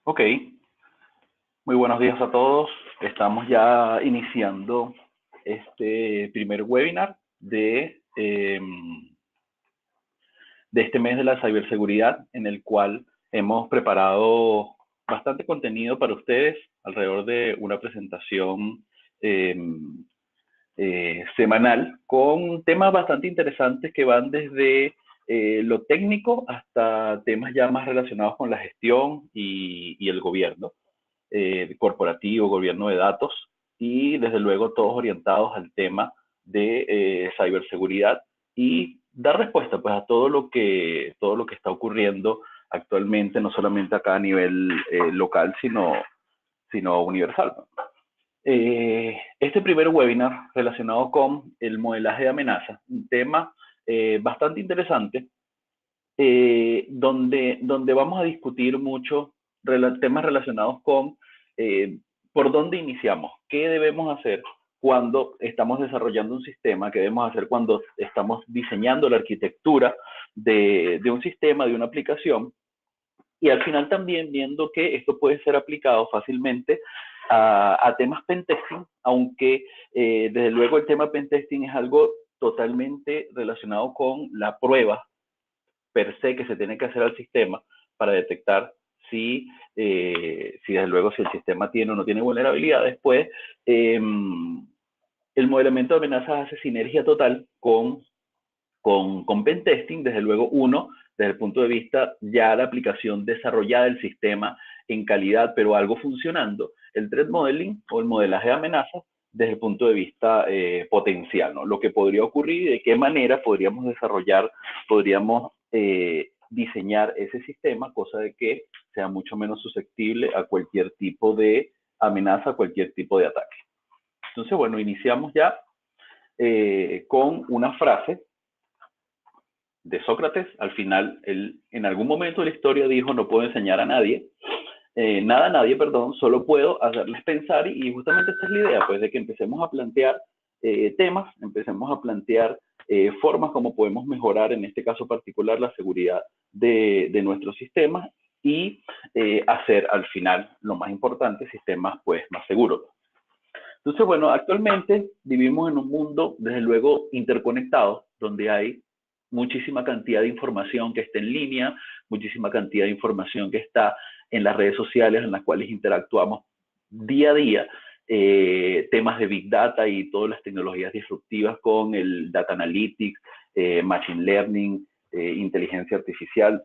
Ok, muy buenos días a todos. Estamos ya iniciando este primer webinar de este mes de la ciberseguridad, en el cual hemos preparado bastante contenido para ustedes, alrededor de una presentación eh, semanal con temas bastante interesantes que van desde lo técnico hasta temas ya más relacionados con la gestión y el gobierno corporativo, gobierno de datos y desde luego todos orientados al tema de ciberseguridad y dar respuesta pues a todo lo que está ocurriendo actualmente, no solamente acá a nivel local, sino universal, ¿no? Este primer webinar relacionado con el modelaje de amenazas, un tema bastante interesante, donde vamos a discutir mucho temas relacionados con eh, por dónde iniciamos, qué debemos hacer cuando estamos desarrollando un sistema, qué debemos hacer cuando estamos diseñando la arquitectura de un sistema, de una aplicación, y al final también viendo que esto puede ser aplicado fácilmente a temas pentesting, aunque desde luego el tema pentesting es algo totalmente relacionado con la prueba per se que se tiene que hacer al sistema para detectar si desde luego si el sistema tiene o no tiene vulnerabilidades, pues el modelamiento de amenazas hace sinergia total con pentesting, desde luego uno, desde el punto de vista ya la aplicación desarrollada del sistema en calidad, pero algo funcionando, el threat modeling o el modelaje de amenazas desde el punto de vista potencial, ¿no? Lo que podría ocurrir y de qué manera podríamos desarrollar, podríamos diseñar ese sistema, cosa de que sea mucho menos susceptible a cualquier tipo de amenaza, a cualquier tipo de ataque. Entonces, bueno, iniciamos ya con una frase de Sócrates. Al final, él en algún momento de la historia dijo, no puedo enseñar a nadie, nada a nadie, perdón, solo puedo hacerles pensar y justamente esta es la idea, pues de que empecemos a plantear temas, empecemos a plantear formas como podemos mejorar, en este caso particular, la seguridad de nuestros sistemas y hacer al final, lo más importante, sistemas pues más seguros. Entonces, bueno, actualmente vivimos en un mundo, desde luego, interconectado, donde hay muchísima cantidad de información que está en línea, muchísima cantidad de información que está en las redes sociales en las cuales interactuamos día a día, temas de Big Data y todas las tecnologías disruptivas con el Data Analytics, Machine Learning, inteligencia artificial.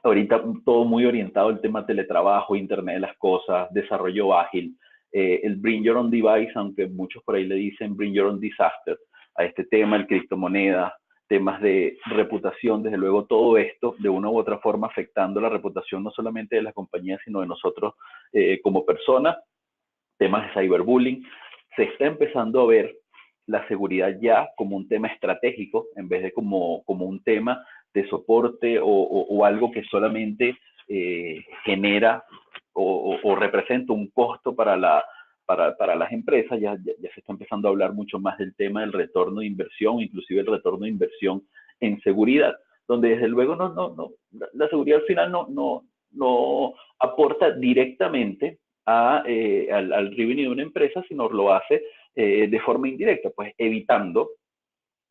Ahorita todo muy orientado al tema teletrabajo, Internet de las cosas, desarrollo ágil, el Bring Your Own Device, aunque muchos por ahí le dicen Bring Your Own Disaster, a este tema, el criptomonedas, temas de reputación, desde luego todo esto de una u otra forma afectando la reputación no solamente de las compañías, sino de nosotros como personas, temas de cyberbullying. Se está empezando a ver la seguridad ya como un tema estratégico en vez de como un tema de soporte o algo que solamente genera o representa un costo para las empresas. Ya se está empezando a hablar mucho más del tema del retorno de inversión, inclusive el retorno de inversión en seguridad, donde desde luego la seguridad al final no aporta directamente al revenue de una empresa, sino lo hace de forma indirecta, pues evitando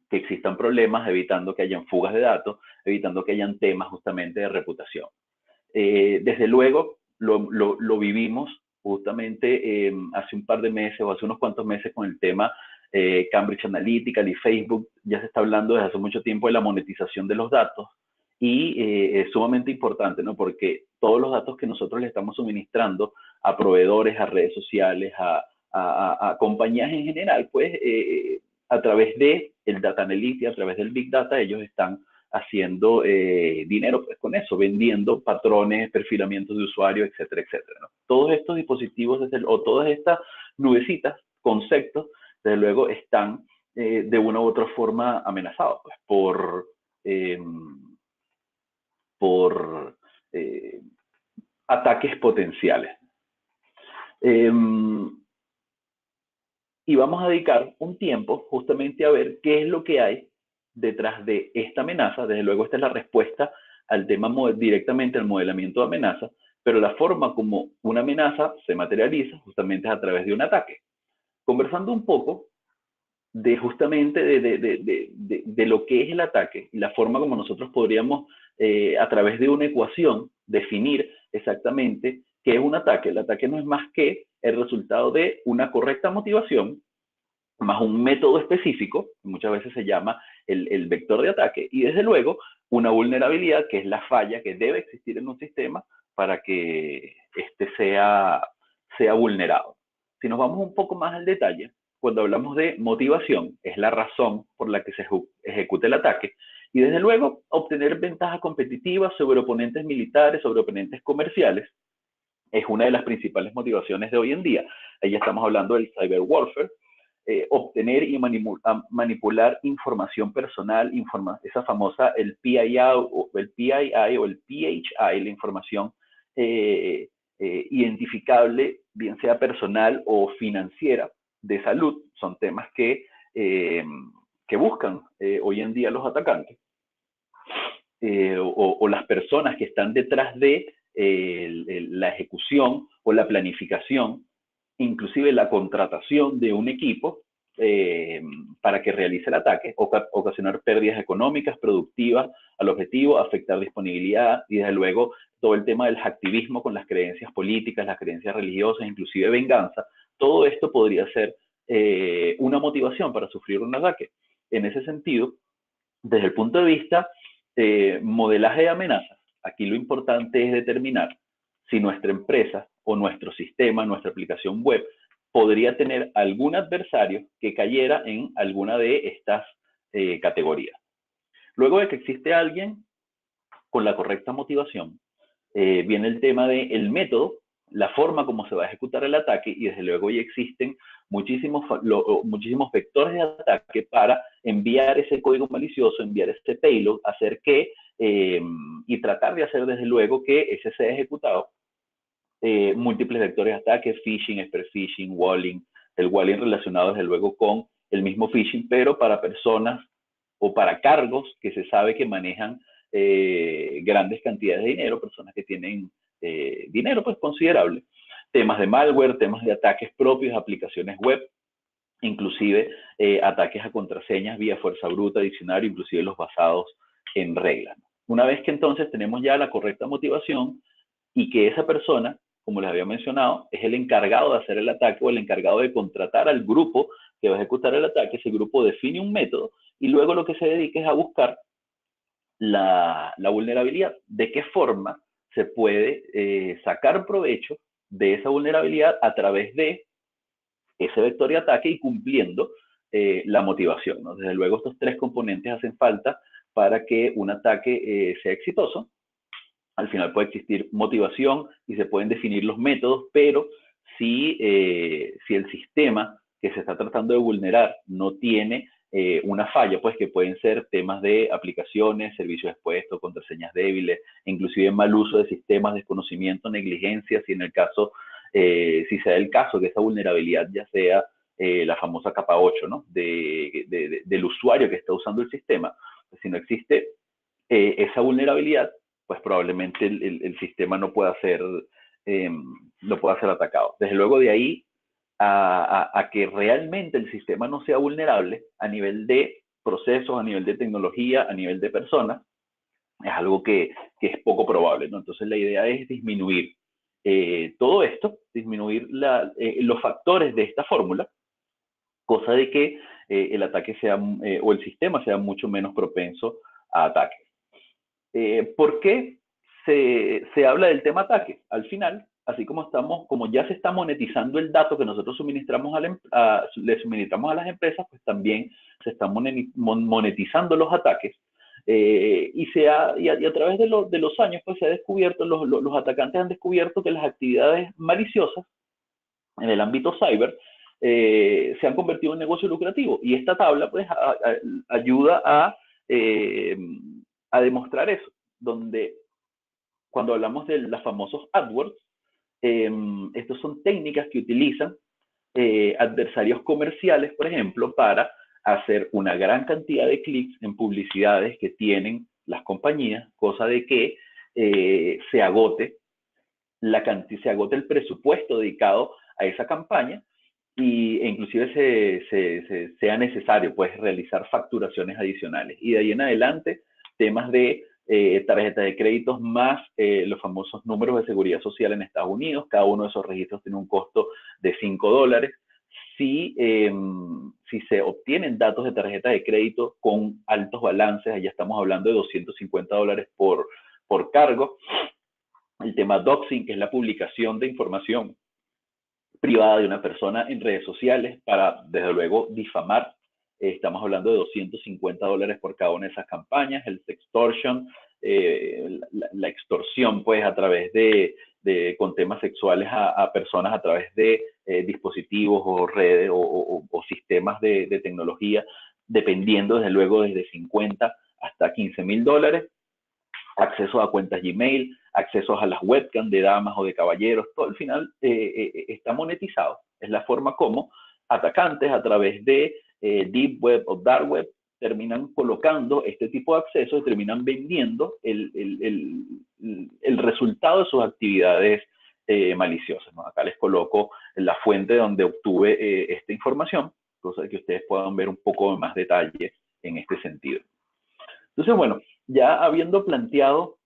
que existan problemas, evitando que hayan fugas de datos, evitando que hayan temas justamente de reputación. Desde luego, lo vivimos justamente hace un par de meses o hace unos cuantos meses con el tema Cambridge Analytica y Facebook. Ya se está hablando desde hace mucho tiempo de la monetización de los datos y es sumamente importante, ¿no? Porque todos los datos que nosotros le estamos suministrando a proveedores, a redes sociales, a compañías en general, pues a través de el Data Analytics, a través del Big Data, ellos están haciendo dinero pues, con eso, vendiendo patrones, perfilamientos de usuario, etcétera, etcétera, ¿no? Todos estos dispositivos o todas estas nubecitas, conceptos, desde luego están de una u otra forma amenazados pues, eh, por ataques potenciales. Eh, y vamos a dedicar un tiempo justamente a ver qué es lo que hay detrás de esta amenaza. Desde luego, esta es la respuesta al tema directamente al modelamiento de amenaza, pero la forma como una amenaza se materializa justamente es a través de un ataque. Conversando un poco de justamente de lo que es el ataque y la forma como nosotros podríamos, a través de una ecuación, definir exactamente qué es un ataque. El ataque no es más que el resultado de una correcta motivación más un método específico, muchas veces se llama el vector de ataque, y desde luego una vulnerabilidad que es la falla que debe existir en un sistema para que éste sea vulnerado. Si nos vamos un poco más al detalle, cuando hablamos de motivación, es la razón por la que se ejecuta el ataque, y desde luego obtener ventajas competitivas sobre oponentes militares, sobre oponentes comerciales, es una de las principales motivaciones de hoy en día. Ahí estamos hablando del cyber warfare, obtener y manipular información personal, esa famosa, el PII o el PHI, la información identificable, bien sea personal o financiera, de salud, son temas que buscan hoy en día los atacantes. O las personas que están detrás de la ejecución o la planificación, inclusive la contratación de un equipo para que realice el ataque, ocasionar pérdidas económicas, productivas al objetivo, afectar disponibilidad y desde luego todo el tema del hacktivismo con las creencias políticas, las creencias religiosas, inclusive venganza. Todo esto podría ser una motivación para sufrir un ataque. En ese sentido, desde el punto de vista modelaje de amenazas, aquí lo importante es determinar si nuestra empresa o nuestro sistema, nuestra aplicación web, podría tener algún adversario que cayera en alguna de estas categorías. Luego de que existe alguien con la correcta motivación, viene el tema del método, la forma como se va a ejecutar el ataque y desde luego ya existen muchísimos vectores de ataque para enviar ese código malicioso, enviar ese payload, hacer que y tratar de hacer desde luego que ese sea ejecutado. Múltiples vectores de ataque, phishing, spear phishing, walling, el walling relacionado desde luego con el mismo phishing, pero para personas o para cargos que se sabe que manejan grandes cantidades de dinero, personas que tienen dinero pues considerable, temas de malware, temas de ataques propios, aplicaciones web, inclusive ataques a contraseñas vía fuerza bruta, diccionario, inclusive los basados en reglas. Una vez que entonces tenemos ya la correcta motivación y que esa persona, como les había mencionado, es el encargado de hacer el ataque o el encargado de contratar al grupo que va a ejecutar el ataque, ese grupo define un método y luego lo que se dedica es a buscar la vulnerabilidad. ¿De qué forma se puede sacar provecho de esa vulnerabilidad a través de ese vector de ataque y cumpliendo la motivación, ¿no? Desde luego estos tres componentes hacen falta para que un ataque sea exitoso. Al final puede existir motivación y se pueden definir los métodos, pero si el sistema que se está tratando de vulnerar no tiene una falla, pues que pueden ser temas de aplicaciones, servicios expuestos, contraseñas débiles, inclusive mal uso de sistemas, desconocimiento, negligencia, si en el caso, si se da el caso que esa vulnerabilidad ya sea la famosa capa 8, ¿no? Del usuario que está usando el sistema, pues si no existe esa vulnerabilidad, pues probablemente el sistema no pueda ser atacado. Desde luego de ahí a que realmente el sistema no sea vulnerable a nivel de procesos, a nivel de tecnología, a nivel de personas, es algo que es poco probable, ¿no? Entonces la idea es disminuir todo esto, disminuir los factores de esta fórmula, cosa de que el ataque sea, o el sistema sea mucho menos propenso a ataques. ¿Por qué se habla del tema ataque? Al final, así como ya se está monetizando el dato que nosotros suministramos le suministramos a las empresas, pues también se están monetizando los ataques. Y a través de los años, pues se ha descubierto, los atacantes han descubierto que las actividades maliciosas en el ámbito cyber se han convertido en negocio lucrativo. Y esta tabla, pues, ayuda a demostrar eso, donde cuando hablamos de los famosos AdWords, estas son técnicas que utilizan adversarios comerciales, por ejemplo, para hacer una gran cantidad de clics en publicidades que tienen las compañías, cosa de que se agote se agota el presupuesto dedicado a esa campaña e inclusive sea necesario pues realizar facturaciones adicionales. Y de ahí en adelante, temas de tarjetas de créditos más los famosos números de seguridad social en Estados Unidos. Cada uno de esos registros tiene un costo de $5. Si se obtienen datos de tarjeta de crédito con altos balances, allá estamos hablando de $250 por cargo. El tema doxing, que es la publicación de información privada de una persona en redes sociales para, desde luego, difamar. Estamos hablando de $250 por cada una de esas campañas. El sextortion, la extorsión, pues, a través con temas sexuales a personas a través de dispositivos o redes o sistemas de tecnología, dependiendo, desde luego, desde 50 hasta $15,000. Acceso a cuentas Gmail, accesos a las webcams de damas o de caballeros, todo al final está monetizado. Es la forma como atacantes a través de Deep Web o Dark Web terminan colocando este tipo de accesos y terminan vendiendo el resultado de sus actividades maliciosas, ¿no? Acá les coloco la fuente donde obtuve esta información, cosa de que ustedes puedan ver un poco de más detalle en este sentido. Entonces, bueno, ya habiendo planteado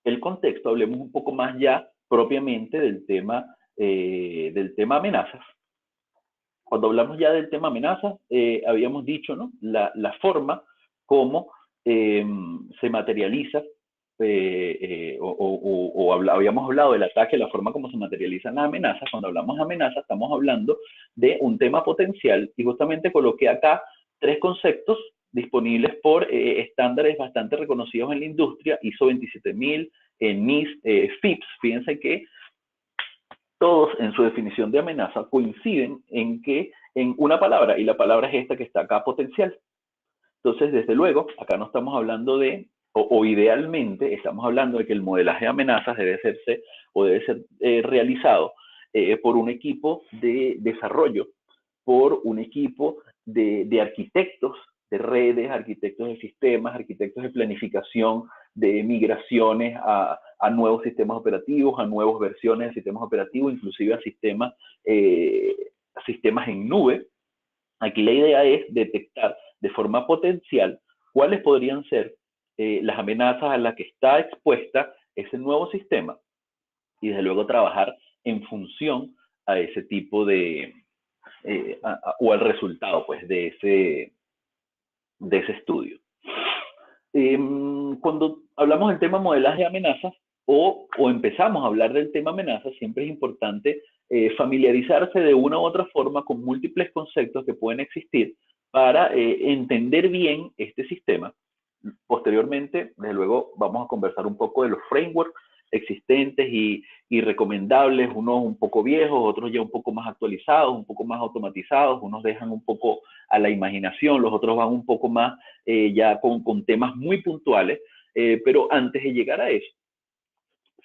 el contexto, hablemos un poco más ya propiamente del tema amenazas. Cuando hablamos ya del tema amenazas, habíamos dicho, ¿no?, la forma como se materializa, habíamos hablado del ataque, la forma como se materializan las amenazas. Cuando hablamos de amenazas, estamos hablando de un tema potencial, y justamente coloqué acá 3 conceptos disponibles por estándares bastante reconocidos en la industria, ISO 27000, NIS, FIPS. Fíjense que todos en su definición de amenaza coinciden en una palabra, y la palabra es esta que está acá, potencial. Entonces, desde luego, acá no estamos hablando de, o idealmente estamos hablando de que el modelaje de amenazas debe ser realizado por un equipo de desarrollo, por un equipo de arquitectos de redes, arquitectos de sistemas, arquitectos de planificación, de migraciones a nuevos sistemas operativos, a nuevas versiones de sistemas operativos, inclusive a sistemas en nube. Aquí la idea es detectar de forma potencial cuáles podrían ser las amenazas a las que está expuesta ese nuevo sistema, y desde luego trabajar en función a ese tipo de, o al resultado pues de ese estudio. Cuando hablamos del tema modelaje de amenazas o empezamos a hablar del tema amenazas, siempre es importante familiarizarse de una u otra forma con múltiples conceptos que pueden existir para entender bien este sistema. Posteriormente, desde luego, vamos a conversar un poco de los frameworks existentes y recomendables, unos un poco viejos, otros ya un poco más actualizados, un poco más automatizados, unos dejan un poco a la imaginación, los otros van un poco más ya con temas muy puntuales, pero antes de llegar a eso,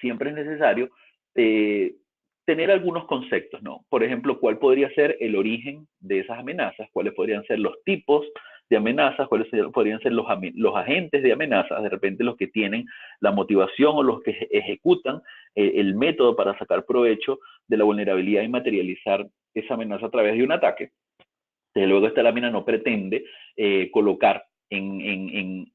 siempre es necesario tener algunos conceptos, ¿no? Por ejemplo, ¿cuál podría ser el origen de esas amenazas? ¿Cuáles podrían ser los tipos de amenazas? ¿Cuáles podrían ser los agentes de amenazas? De repente los que tienen la motivación o los que ejecutan el método para sacar provecho de la vulnerabilidad y materializar esa amenaza a través de un ataque. Desde luego esta lámina no pretende colocar en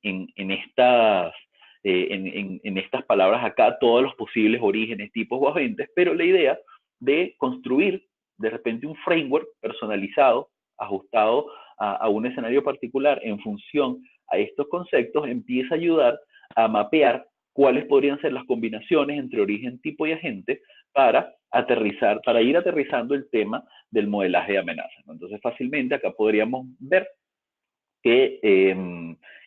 estas palabras acá todos los posibles orígenes, tipos o agentes, pero la idea de construir de repente un framework personalizado, ajustado a un escenario particular en función a estos conceptos, empieza a ayudar a mapear cuáles podrían ser las combinaciones entre origen, tipo y agente para ir aterrizando el tema del modelaje de amenazas, ¿no? Entonces fácilmente acá podríamos ver que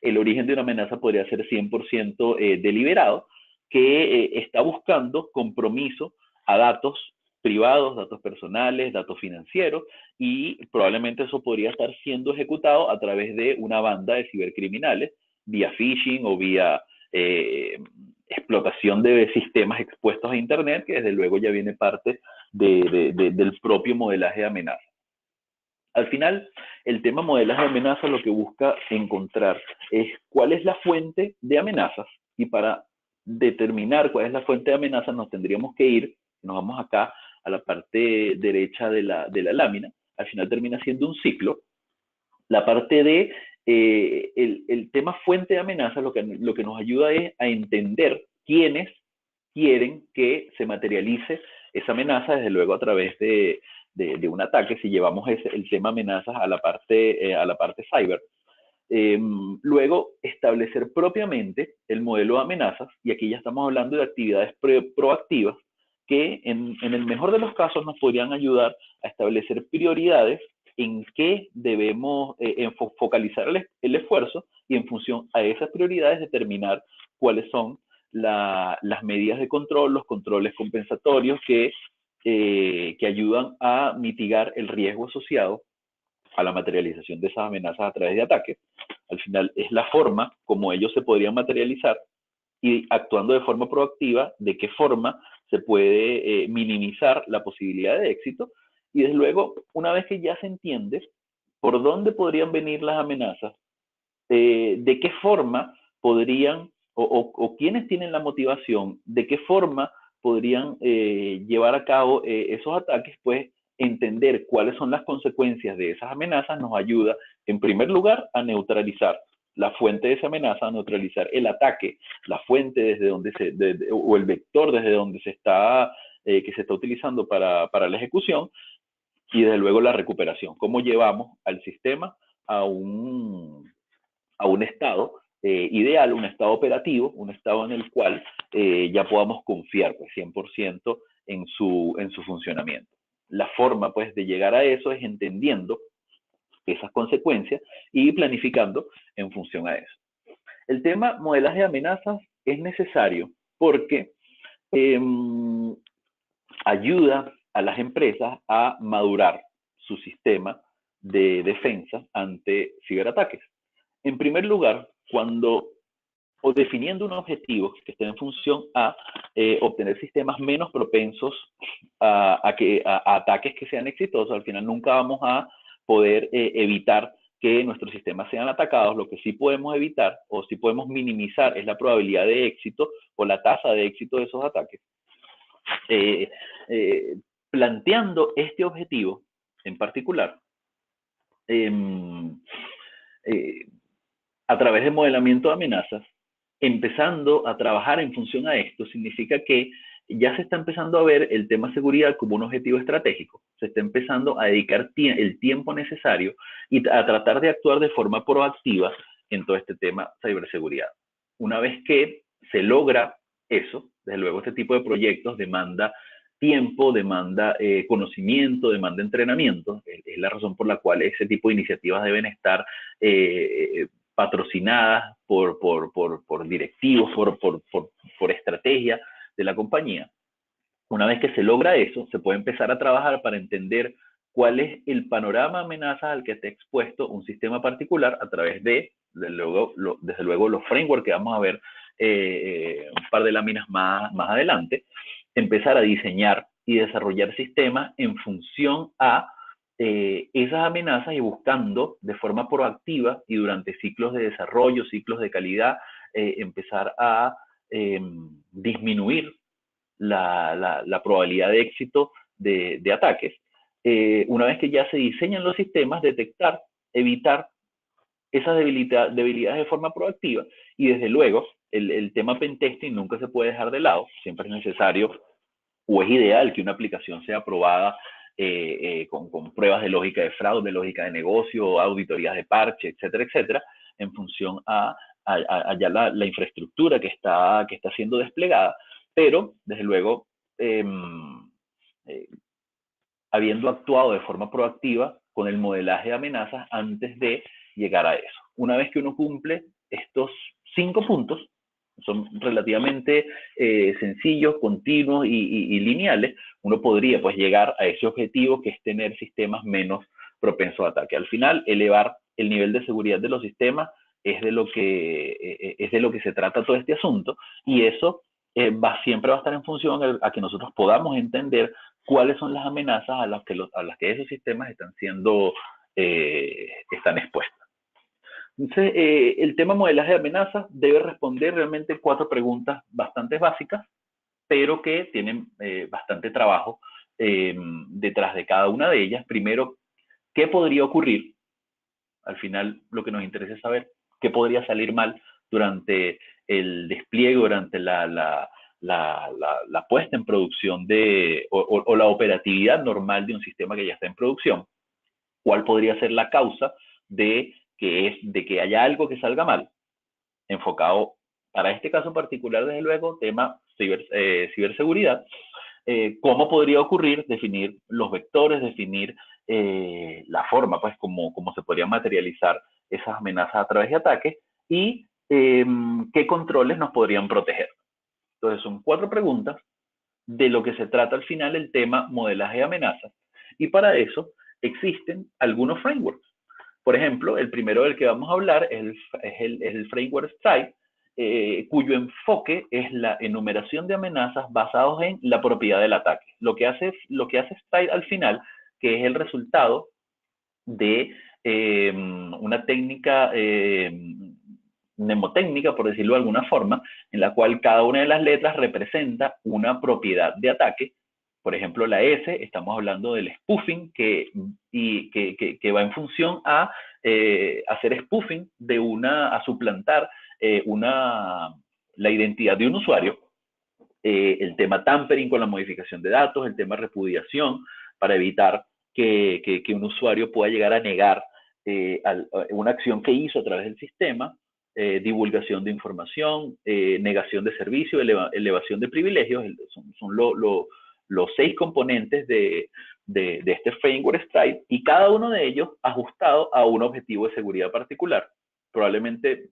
el origen de una amenaza podría ser 100% deliberado, que está buscando compromiso a datos privados, datos personales, datos financieros, y probablemente eso podría estar siendo ejecutado a través de una banda de cibercriminales, vía phishing o vía explotación de sistemas expuestos a Internet, que desde luego ya viene parte del propio modelaje de amenaza. Al final, el tema modelaje de amenazas lo que busca encontrar es cuál es la fuente de amenazas, y para determinar cuál es la fuente de amenaza, nos tendríamos que ir, nos vamos acá a la parte derecha de la lámina, al final termina siendo un ciclo. La parte de el tema fuente de amenaza lo que nos ayuda es a entender quiénes quieren que se materialice esa amenaza, desde luego a través de un ataque, si llevamos el tema amenazas a la parte cyber. Luego, establecer propiamente el modelo de amenazas, y aquí ya estamos hablando de actividades proactivas que en el mejor de los casos nos podrían ayudar a establecer prioridades en qué debemos focalizar el esfuerzo y en función a esas prioridades determinar cuáles son las medidas de control, los controles compensatorios que ayudan a mitigar el riesgo asociado a la materialización de esas amenazas a través de ataques. Al final es la forma como ellos se podrían materializar y actuando de forma proactiva, de qué forma se puede minimizar la posibilidad de éxito. Y desde luego, una vez que ya se entiende por dónde podrían venir las amenazas, de qué forma podrían, o quiénes tienen la motivación, de qué forma podrían llevar a cabo esos ataques, pues entender cuáles son las consecuencias de esas amenazas nos ayuda, en primer lugar, a neutralizar la fuente de esa amenaza, a neutralizar el ataque, la fuente desde donde o el vector desde donde que se está utilizando para la ejecución, y desde luego la recuperación, cómo llevamos al sistema a un estado ideal, un estado operativo, un estado en el cual ya podamos confiar pues, 100% en su funcionamiento. La forma pues, de llegar a eso es entendiendo esas consecuencias y planificando en función a eso. El tema modelaje de amenazas es necesario porque eh, ayuda a las empresas a madurar su sistema de defensa ante ciberataques. En primer lugar, cuando o definiendo un objetivo que esté en función a obtener sistemas menos propensos a ataques que sean exitosos, al final nunca vamos a poder evitar que nuestros sistemas sean atacados. Lo que sí podemos evitar o sí podemos minimizar es la probabilidad de éxito o la tasa de éxito de esos ataques. Eh, eh, Planteando este objetivo en particular, eh, eh, a través de modelamiento de amenazas, empezando a trabajar en función a esto, significa que ya se está empezando a ver el tema seguridad como un objetivo estratégico. Se está empezando a dedicar el tiempo necesario y a tratar de actuar de forma proactiva en todo este tema ciberseguridad. Una vez que se logra eso, desde luego este tipo de proyectos demanda tiempo, demanda conocimiento, demanda entrenamiento. Es la razón por la cual ese tipo de iniciativas deben estar patrocinadas por directivos, por estrategia de la compañía. Una vez que se logra eso, se puede empezar a trabajar para entender cuál es el panorama de amenazas al que esté expuesto un sistema particular a través desde luego los frameworks que vamos a ver un par de láminas más adelante, empezar a diseñar y desarrollar sistemas en función a esas amenazas y buscando de forma proactiva y durante ciclos de desarrollo, ciclos de calidad, empezar a disminuir la probabilidad de éxito de ataques. Una vez que ya se diseñan los sistemas, detectar, evitar esas debilidades de forma proactiva y desde luego el tema pentesting nunca se puede dejar de lado, siempre es necesario o es ideal que una aplicación sea aprobada con pruebas de lógica de fraude, de lógica de negocio, auditorías de parche, etcétera, etcétera, en función a ya la infraestructura que está siendo desplegada, pero desde luego habiendo actuado de forma proactiva con el modelaje de amenazas antes de llegar a eso. Una vez que uno cumple estos 5 puntos, son relativamente sencillos, continuos y lineales, uno podría pues llegar a ese objetivo que es tener sistemas menos propensos a ataque. Al final, elevar el nivel de seguridad de los sistemas es de lo que se trata todo este asunto, y eso siempre va a estar en función a que nosotros podamos entender cuáles son las amenazas a las que esos sistemas están expuestos. Entonces, el tema modelaje de amenazas debe responder realmente 4 preguntas bastante básicas, pero que tienen bastante trabajo detrás de cada una de ellas. Primero, ¿qué podría ocurrir? Al final, lo que nos interesa es saber qué podría salir mal durante el despliegue, durante la puesta en producción o la operatividad normal de un sistema que ya está en producción. ¿Cuál podría ser la causa de que haya algo que salga mal? Enfocado para este caso en particular, desde luego, tema ciberseguridad. ¿Cómo podría ocurrir? Definir los vectores, definir la forma, pues, cómo se podrían materializar esas amenazas a través de ataques y qué controles nos podrían proteger. Entonces, son 4 preguntas de lo que se trata al final el tema modelaje de amenazas. Y para eso existen algunos frameworks. Por ejemplo, el primero del que vamos a hablar es el framework Stride, cuyo enfoque es la enumeración de amenazas basados en la propiedad del ataque. Lo que hace Stride al final, que es el resultado de una técnica mnemotécnica, por decirlo de alguna forma, en la cual cada una de las letras representa una propiedad de ataque. Por ejemplo, la S, estamos hablando del spoofing, que va en función a hacer spoofing a suplantar la identidad de un usuario. El tema tampering con la modificación de datos, el tema repudiación, para evitar que un usuario pueda llegar a negar una acción que hizo a través del sistema, divulgación de información, negación de servicio, elevación de privilegios, son los 6 componentes de este framework Stride, y cada uno de ellos ajustado a un objetivo de seguridad particular. Probablemente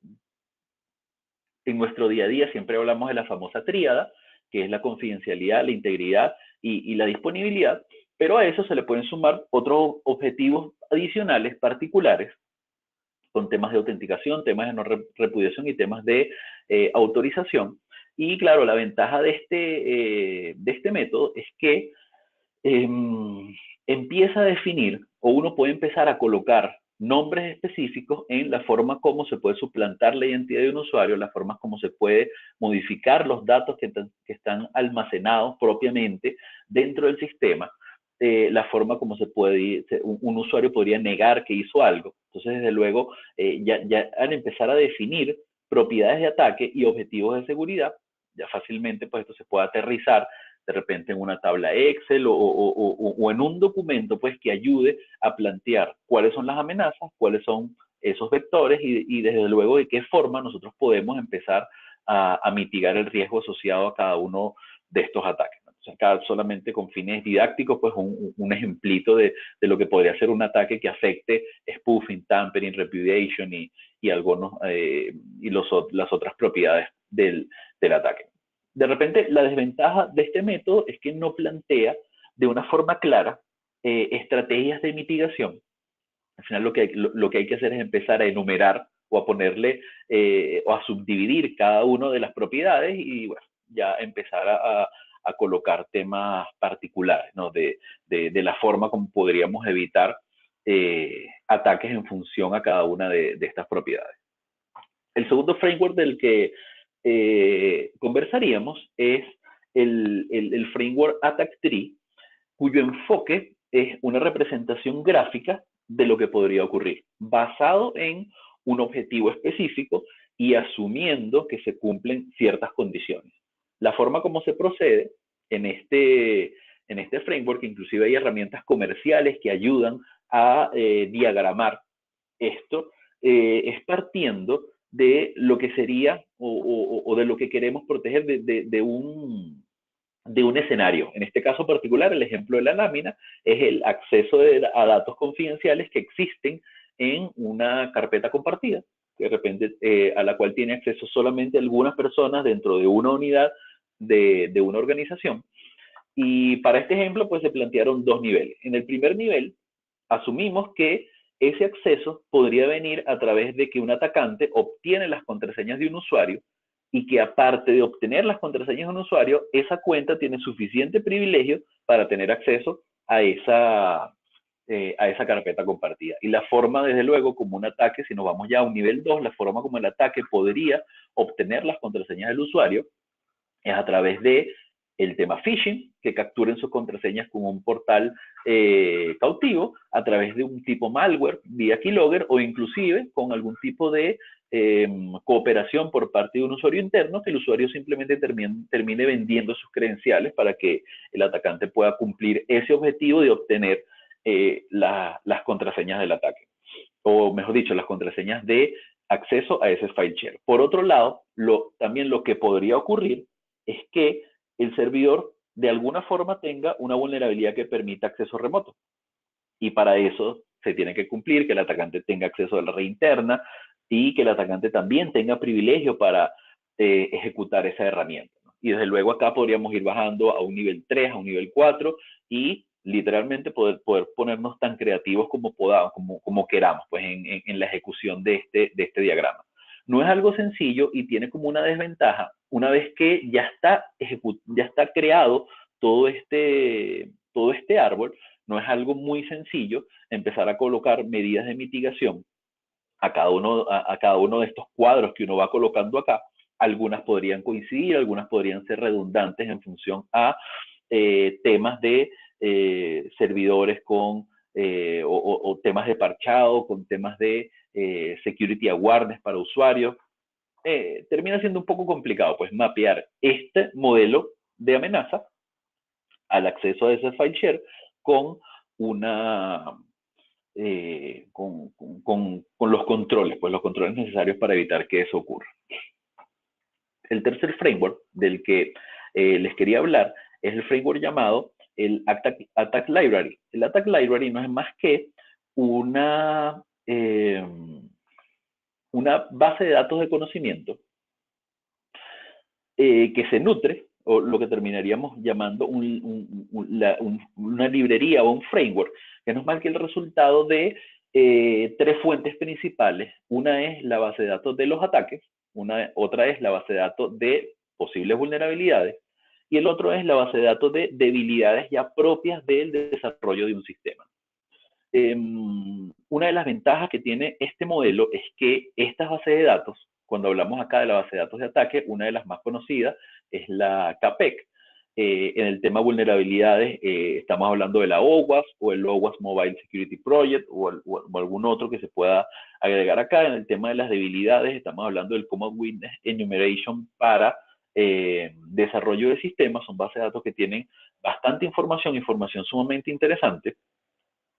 en nuestro día a día siempre hablamos de la famosa tríada, que es la confidencialidad, la integridad y la disponibilidad, pero a eso se le pueden sumar otros objetivos adicionales particulares con temas de autenticación, temas de no repudiación y temas de autorización. Y claro, la ventaja de este método es que eh, empieza a definir, o uno puede empezar a colocar nombres específicos en la forma como se puede suplantar la identidad de un usuario, la forma como se puede modificar los datos que están almacenados propiamente dentro del sistema, la forma como un usuario podría negar que hizo algo. Entonces, desde luego, ya al empezar a definir propiedades de ataque y objetivos de seguridad, ya fácilmente pues esto se puede aterrizar de repente en una tabla Excel o en un documento pues que ayude a plantear cuáles son las amenazas, cuáles son esos vectores y desde luego de qué forma nosotros podemos empezar a mitigar el riesgo asociado a cada uno de estos ataques. O sea, acá solamente con fines didácticos, pues un ejemplito de lo que podría ser un ataque que afecte spoofing, tampering, repudiation y algunos y las otras propiedades del ataque. De repente, la desventaja de este método es que no plantea de una forma clara estrategias de mitigación. Al final lo que hay que hacer es empezar a enumerar o a ponerle o a subdividir cada una de las propiedades y bueno, ya empezar a colocar temas particulares, ¿no? De la forma como podríamos evitar ataques en función a cada una de estas propiedades. El segundo framework del que conversaríamos es el framework Attack Tree, cuyo enfoque es una representación gráfica de lo que podría ocurrir, basado en un objetivo específico y asumiendo que se cumplen ciertas condiciones. La forma como se procede en este framework, inclusive hay herramientas comerciales que ayudan a diagramar esto, es partiendo de lo que sería o de lo que queremos proteger de un escenario. En este caso particular, el ejemplo de la lámina es el acceso a datos confidenciales que existen en una carpeta compartida, que de repente a la cual tiene acceso solamente algunas personas dentro de una unidad de una organización. Y para este ejemplo, pues se plantearon 2 niveles. En el primer nivel, asumimos que ese acceso podría venir a través de que un atacante obtiene las contraseñas de un usuario y que aparte de obtener las contraseñas de un usuario, esa cuenta tiene suficiente privilegio para tener acceso a a esa carpeta compartida. Y la forma, desde luego, como un ataque, si nos vamos ya a un nivel 2, la forma como el ataque podría obtener las contraseñas del usuario es a través de el tema phishing, que capturen sus contraseñas con un portal cautivo, a través de un tipo malware vía keylogger o inclusive con algún tipo de cooperación por parte de un usuario interno, que el usuario simplemente termine vendiendo sus credenciales para que el atacante pueda cumplir ese objetivo de obtener las contraseñas del ataque, o mejor dicho, las contraseñas de acceso a ese file share. Por otro lado, también lo que podría ocurrir es que el servidor de alguna forma tenga una vulnerabilidad que permita acceso remoto. Y para eso se tiene que cumplir que el atacante tenga acceso a la red interna y que el atacante también tenga privilegio para ejecutar esa herramienta, ¿no? Y desde luego acá podríamos ir bajando a un nivel 3, a un nivel 4 y literalmente poder ponernos tan creativos como podamos, como queramos, pues en la ejecución de este diagrama. No es algo sencillo y tiene como una desventaja una vez que ya está creado todo este árbol. No es algo muy sencillo empezar a colocar medidas de mitigación a cada uno de estos cuadros que uno va colocando acá. Algunas podrían coincidir, algunas podrían ser redundantes en función a temas de servidores con o temas de parchado, con temas de security awareness para usuarios. Termina siendo un poco complicado, pues, mapear este modelo de amenaza al acceso a ese file share con una con los controles, pues los controles necesarios para evitar que eso ocurra. El tercer framework del que les quería hablar es el framework llamado el Attack Library. El Attack Library no es más que una base de datos de conocimiento que se nutre, o lo que terminaríamos llamando una librería o un framework, que no es más que el resultado de tres fuentes principales. Una es la base de datos de los ataques, otra es la base de datos de posibles vulnerabilidades, y el otro es la base de datos de debilidades ya propias del desarrollo de un sistema. Una de las ventajas que tiene este modelo es que estas bases de datos, cuando hablamos acá de la base de datos de ataque, una de las más conocidas es la CAPEC. En el tema vulnerabilidades, estamos hablando de la OWASP o el OWASP Mobile Security Project o algún otro que se pueda agregar acá. En el tema de las debilidades, estamos hablando del Common Witness Enumeration para desarrollo de sistemas. Son bases de datos que tienen bastante información sumamente interesante.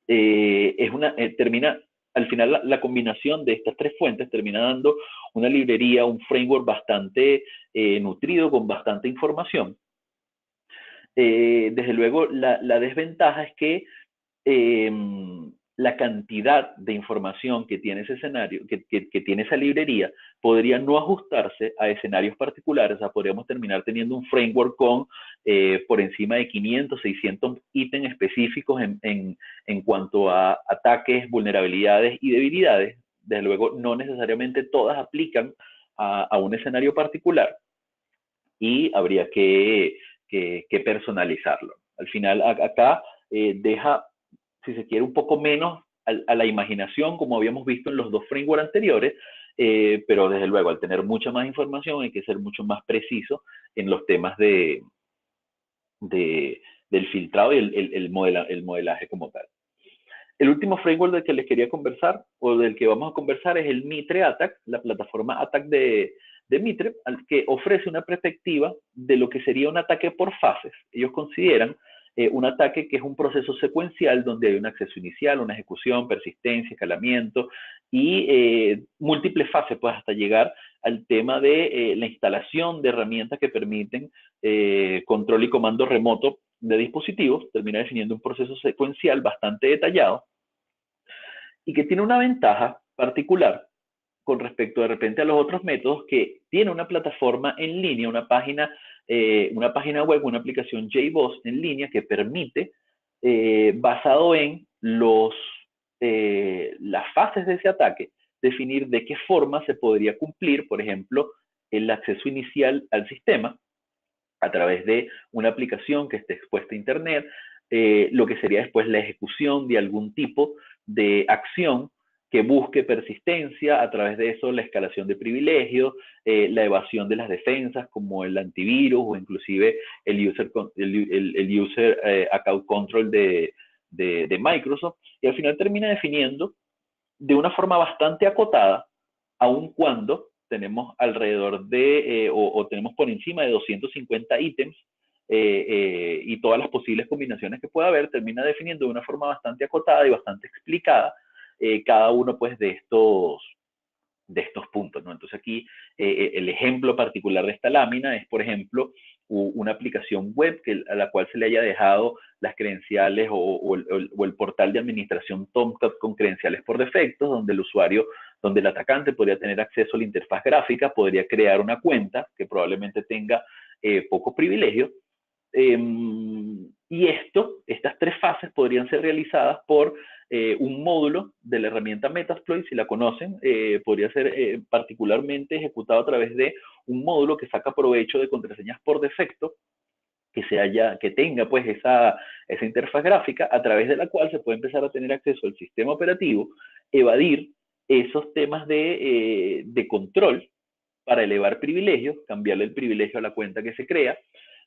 Termina, al final, la combinación de estas tres fuentes termina dando una librería, un framework bastante nutrido, con bastante información. Desde luego, la desventaja es que la cantidad de información que tiene ese escenario, que tiene esa librería, podría no ajustarse a escenarios particulares. O sea, podríamos terminar teniendo un framework con por encima de 500, 600 ítems específicos en cuanto a ataques, vulnerabilidades y debilidades. Desde luego, no necesariamente todas aplican a un escenario particular y habría que personalizarlo. Al final, acá deja, si se quiere, un poco menos a la imaginación, como habíamos visto en los dos frameworks anteriores, pero desde luego, al tener mucha más información, hay que ser mucho más preciso en los temas del filtrado y el modelaje como tal. El último framework del que les quería conversar, o del que vamos a conversar, es el Mitre Attack, la plataforma Attack de Mitre, que ofrece una perspectiva de lo que sería un ataque por fases. Ellos consideran un ataque que es un proceso secuencial donde hay un acceso inicial, una ejecución, persistencia, escalamiento y múltiples fases, pues hasta llegar al tema de la instalación de herramientas que permiten control y comando remoto de dispositivos. Termina definiendo un proceso secuencial bastante detallado y que tiene una ventaja particular con respecto de repente a los otros métodos, que tiene una plataforma en línea, una página web, una aplicación JBoss en línea que permite, basado en las fases de ese ataque, definir de qué forma se podría cumplir, por ejemplo, el acceso inicial al sistema, a través de una aplicación que esté expuesta a Internet, lo que sería después la ejecución de algún tipo de acción que busque persistencia, a través de eso la escalación de privilegios, la evasión de las defensas como el antivirus o inclusive el user account control de Microsoft, y al final termina definiendo de una forma bastante acotada, aun cuando tenemos alrededor de, o tenemos por encima de 250 ítems, y todas las posibles combinaciones que pueda haber, termina definiendo de una forma bastante acotada y bastante explicada cada uno pues de estos puntos, ¿no? Entonces aquí el ejemplo particular de esta lámina es, por ejemplo, una aplicación web a la cual se le haya dejado las credenciales o el portal de administración Tomcat con credenciales por defecto, donde el usuario, donde el atacante podría tener acceso a la interfaz gráfica, podría crear una cuenta que probablemente tenga pocos privilegios, y estas tres fases podrían ser realizadas por un módulo de la herramienta Metasploit, si la conocen, podría ser particularmente ejecutado a través de un módulo que saca provecho de contraseñas por defecto, que tenga pues esa interfaz gráfica a través de la cual se puede empezar a tener acceso al sistema operativo, evadir esos temas de control para elevar privilegios, cambiarle el privilegio a la cuenta que se crea,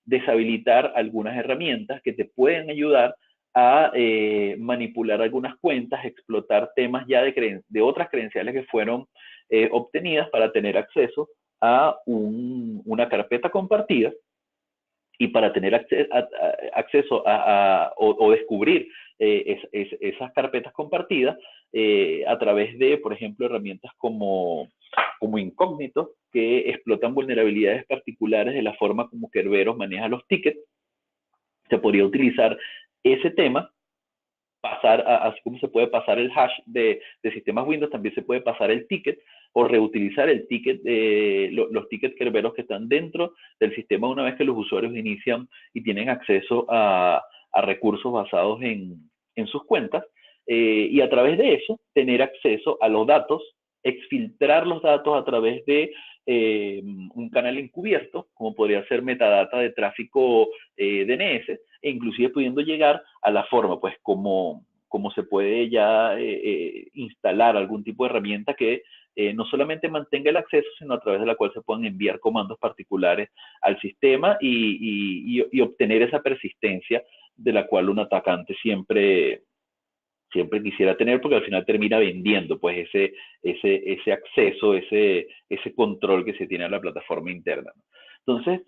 deshabilitar algunas herramientas que te pueden ayudar a manipular algunas cuentas, explotar temas ya de otras credenciales que fueron obtenidas para tener acceso a una carpeta compartida, y para tener acceso o descubrir esas carpetas compartidas a través de, por ejemplo, herramientas como Incógnito, que explotan vulnerabilidades particulares de la forma como Kerberos maneja los tickets. Se podría utilizar ese tema, así como se puede pasar el hash de sistemas Windows, también se puede pasar el ticket o reutilizar el ticket, los tickets Kerberos que están dentro del sistema una vez que los usuarios inician y tienen acceso a recursos basados en sus cuentas, y a través de eso tener acceso a los datos, exfiltrar los datos a través de un canal encubierto, como podría ser metadata de tráfico DNS, e inclusive pudiendo llegar a la forma, pues como se puede ya instalar algún tipo de herramienta que no solamente mantenga el acceso, sino a través de la cual se puedan enviar comandos particulares al sistema y obtener esa persistencia de la cual un atacante siempre quisiera tener, porque al final termina vendiendo pues ese acceso, ese control que se tiene a la plataforma interna, ¿no? Entonces,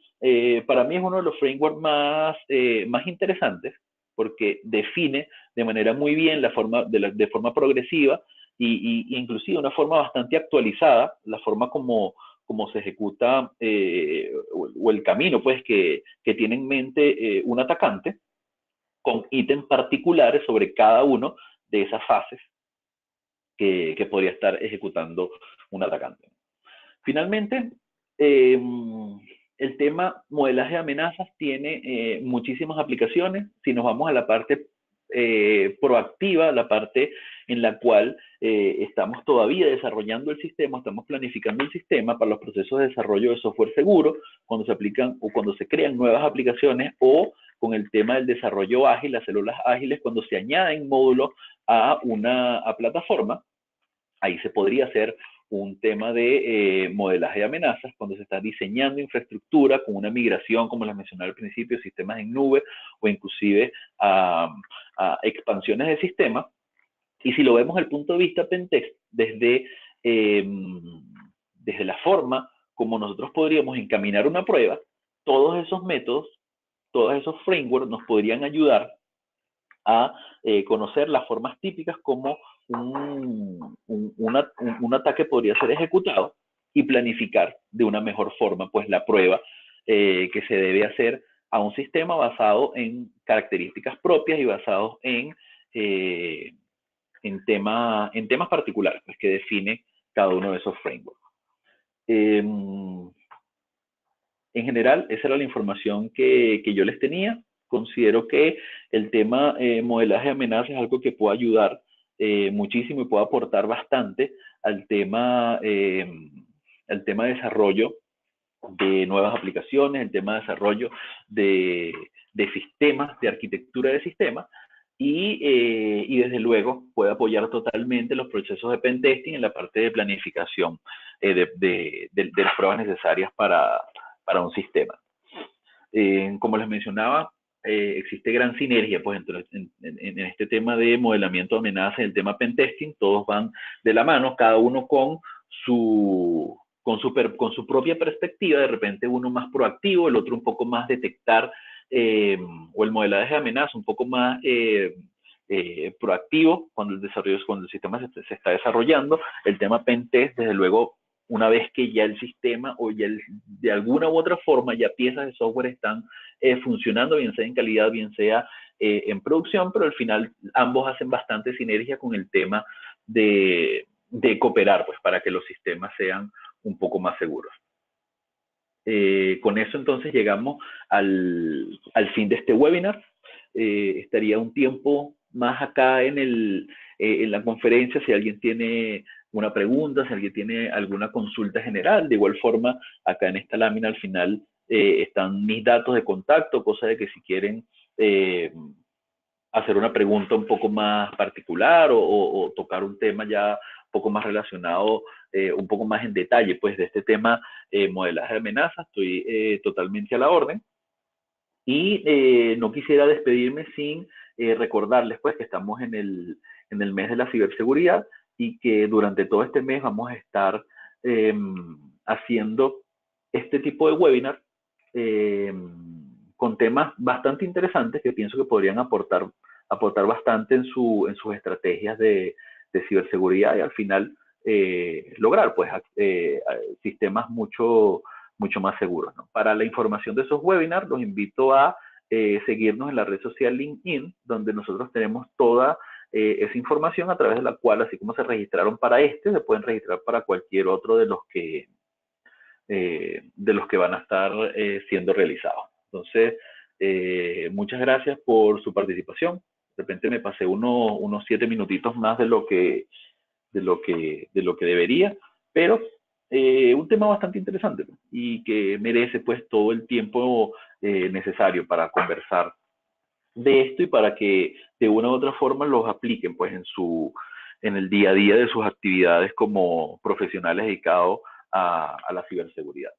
para mí es uno de los frameworks más interesantes, porque define de manera muy bien de forma progresiva y inclusive de una forma bastante actualizada la forma como se ejecuta o el camino pues que tiene en mente un atacante, con ítems particulares sobre cada uno de esas fases que podría estar ejecutando un atacante. Finalmente, el tema modelaje de amenazas tiene muchísimas aplicaciones. Si nos vamos a la parte proactiva, la parte en la cual estamos todavía desarrollando el sistema, estamos planificando el sistema para los procesos de desarrollo de software seguro, cuando se aplican o cuando se crean nuevas aplicaciones, o con el tema del desarrollo ágil, las células ágiles, cuando se añaden módulos a una plataforma, ahí se podría hacer un tema de modelaje de amenazas cuando se está diseñando infraestructura con una migración, como les mencioné al principio, sistemas en nube o inclusive a expansiones de sistemas. Y si lo vemos desde el punto de vista pentest, desde la forma como nosotros podríamos encaminar una prueba, todos esos métodos, todos esos frameworks nos podrían ayudar a conocer las formas típicas como un ataque podría ser ejecutado y planificar de una mejor forma pues la prueba que se debe hacer a un sistema basado en características propias y basados en temas particulares pues, que define cada uno de esos frameworks. En general, esa era la información que yo les tenía. Considero que el tema modelaje de amenazas es algo que puede ayudar muchísimo y puede aportar bastante al tema de desarrollo de nuevas aplicaciones, el tema de desarrollo de sistemas, de arquitectura de sistemas, y desde luego puede apoyar totalmente los procesos de pentesting en la parte de planificación de las pruebas necesarias para un sistema. Como les mencionaba, existe gran sinergia pues, en este tema de modelamiento de amenazas y el tema pentesting. Todos van de la mano, cada uno con su propia perspectiva, de repente uno más proactivo, el otro un poco más detectar, o el modelaje de amenaza un poco más proactivo cuando el sistema se está desarrollando. El tema pentest, desde luego, una vez que ya el sistema o ya de alguna u otra forma ya piezas de software están funcionando, bien sea en calidad, bien sea en producción, pero al final ambos hacen bastante sinergia con el tema de cooperar, pues, para que los sistemas sean un poco más seguros. Con eso entonces llegamos al fin de este webinar. Estaría un tiempo más acá en la conferencia si alguien tiene una pregunta, si alguien tiene alguna consulta general. De igual forma, acá en esta lámina al final están mis datos de contacto, cosa de que si quieren hacer una pregunta un poco más particular o tocar un tema ya un poco más relacionado, un poco más en detalle, pues de este tema, modelaje de amenazas, estoy totalmente a la orden. Y no quisiera despedirme sin recordarles pues que estamos en el mes de la ciberseguridad y que durante todo este mes vamos a estar haciendo este tipo de webinar eh, con temas bastante interesantes que pienso que podrían aportar bastante en sus estrategias de ciberseguridad y al final lograr pues sistemas mucho más seguros, ¿no? Para la información de esos webinars, los invito a seguirnos en la red social LinkedIn, donde nosotros tenemos toda esa información a través de la cual, así como se registraron para este, se pueden registrar para cualquier otro de los que van a estar siendo realizados. Entonces, muchas gracias por su participación. De repente me pasé unos 7 minutitos más de lo que debería, pero un tema bastante interesante y que merece pues todo el tiempo necesario para conversar de esto y para que de una u otra forma los apliquen pues en el día a día de sus actividades como profesionales dedicados a la ciberseguridad.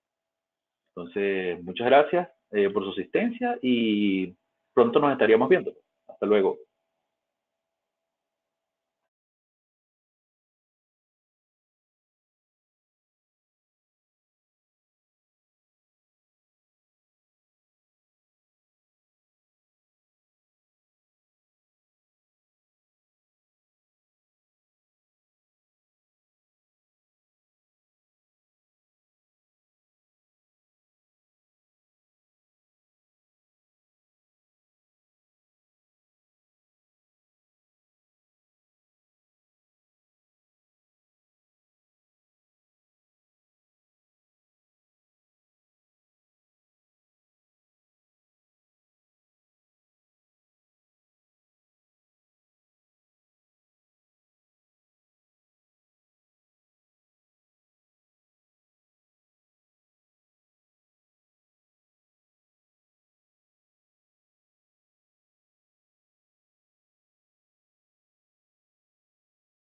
Entonces, muchas gracias por su asistencia y pronto nos estaríamos viendo. Hasta luego.